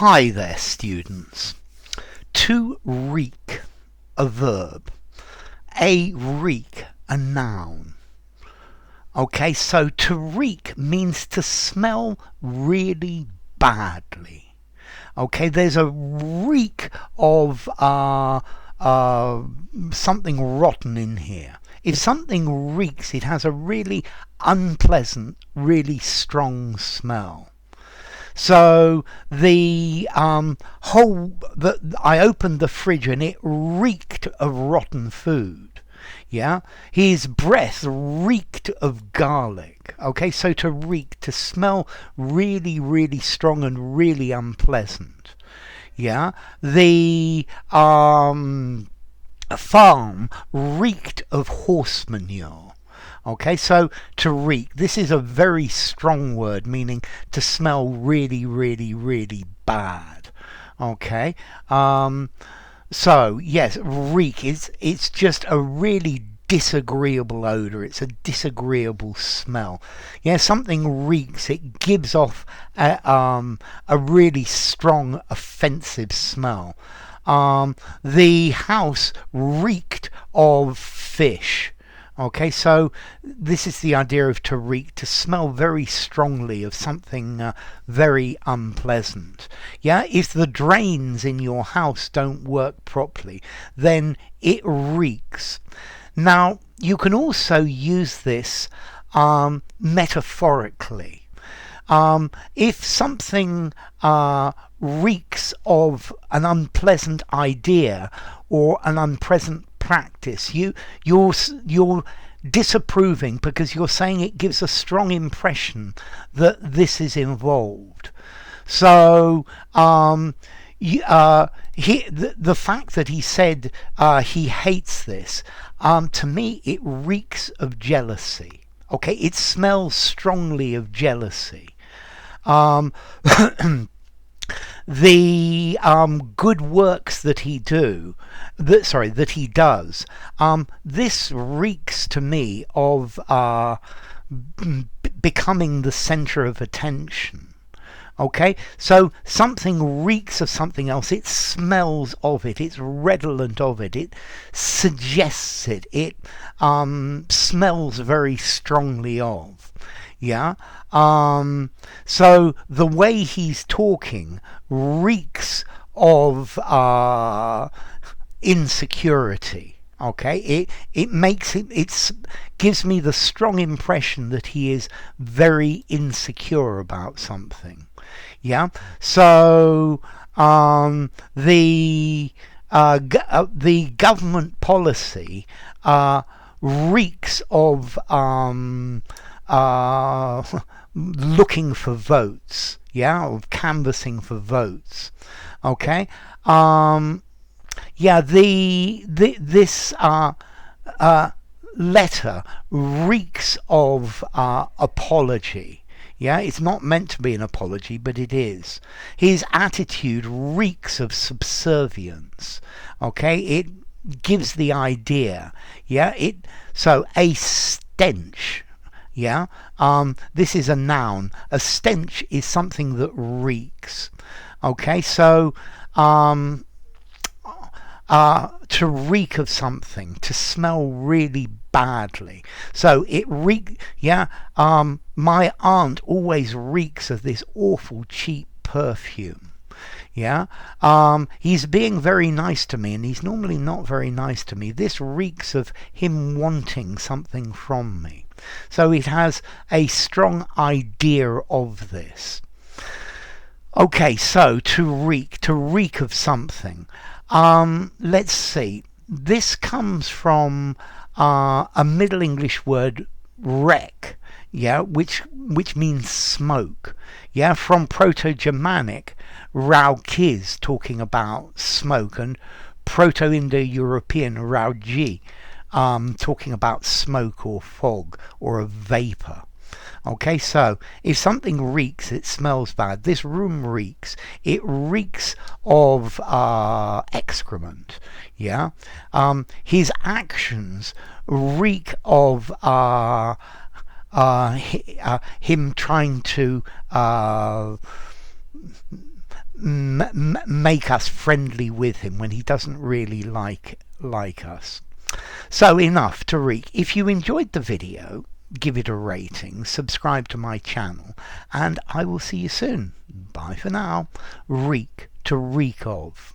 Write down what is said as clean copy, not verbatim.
Hi there, students. To reek, a verb. A reek, a noun. Okay, so to reek means to smell really badly. Okay, there's a reek of something rotten in here. If something reeks, it has a really unpleasant, really strong smell. So I opened the fridge and it reeked of rotten food. Yeah, his breath reeked of garlic. Okay, so to reek, to smell really, really strong and really unpleasant. Yeah, the farm reeked of horse manure. Okay, so to reek, this is a very strong word meaning to smell really, really, really bad. Okay, so yes, reek it's just a really disagreeable odor. It's a disagreeable smell. Yeah, something reeks. It gives off a really strong, offensive smell. The house reeked of fish. Okay, so this is the idea of to reek, to smell very strongly of something very unpleasant. Yeah, if the drains in your house don't work properly, then it reeks. Now, you can also use this metaphorically. If something reeks of an unpleasant idea or an unpleasant practice, you're disapproving because you're saying it gives a strong impression that this is involved. So the fact that he said he hates this, to me it reeks of jealousy. Okay, it smells strongly of jealousy. The good works that he does, this reeks to me of becoming the center of attention. Okay, so something reeks of something else. It smells of it. It's redolent of it. It suggests it. It smells very strongly of. Yeah. So the way he's talking reeks of insecurity. Okay, it gives me the strong impression that he is very insecure about something. Yeah. So the government policy reeks of looking for votes. Yeah, of canvassing for votes. Okay. Yeah, this letter reeks of apology. Yeah, it's not meant to be an apology, but it is. His attitude reeks of subservience. Okay, it gives the idea. Yeah, so a stench. Yeah, this is a noun. A stench is something that reeks. Okay, so to reek of something, to smell really badly. So it yeah, my aunt always reeks of this awful cheap perfume. Yeah, he's being very nice to me and he's normally not very nice to me. This reeks of him wanting something from me. So it has a strong idea of this. Okay, so to reek of something. Let's see. This comes from a Middle English word, wreck, yeah, which means smoke. Yeah, from Proto-Germanic, raukiz, talking about smoke, and Proto-Indo-European rauji, talking about smoke or fog or a vapor. Okay, so if something reeks, it smells bad. This room reeks. It reeks of excrement. Yeah, his actions reek of him trying to make us friendly with him when he doesn't really like us. So enough to Reek. If you enjoyed the video, give it a rating, subscribe to my channel, and I will see you soon. Bye for now. Reek, to reek of.